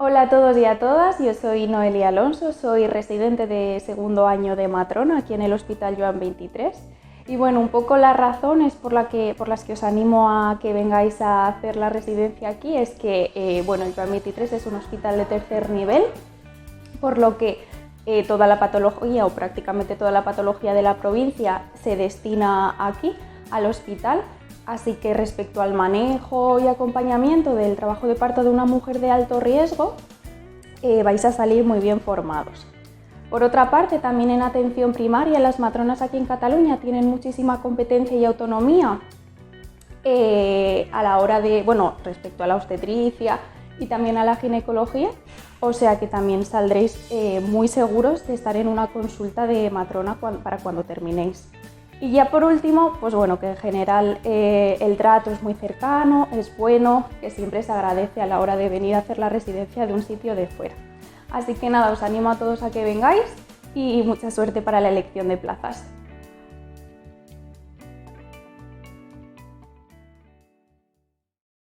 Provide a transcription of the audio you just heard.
Hola a todos y a todas, yo soy Noelia Alonso, soy residente de segundo año de matrona aquí en el Hospital Joan 23. Y bueno, un poco las razones por las que os animo a que vengáis a hacer la residencia aquí es que el Joan 23 es un hospital de tercer nivel, por lo que toda la patología o prácticamente toda la patología de la provincia se destina aquí, al hospital. Así que respecto al manejo y acompañamiento del trabajo de parto de una mujer de alto riesgo, vais a salir muy bien formados. Por otra parte, también en atención primaria, las matronas aquí en Cataluña tienen muchísima competencia y autonomía a la hora de, respecto a la obstetricia y también a la ginecología, o sea que también saldréis muy seguros de estar en una consulta de matrona para cuando terminéis. Y ya por último, que en general el trato es muy cercano, es bueno, que siempre se agradece a la hora de venir a hacer la residencia de un sitio de fuera. Así que nada, os animo a todos a que vengáis y mucha suerte para la elección de plazas.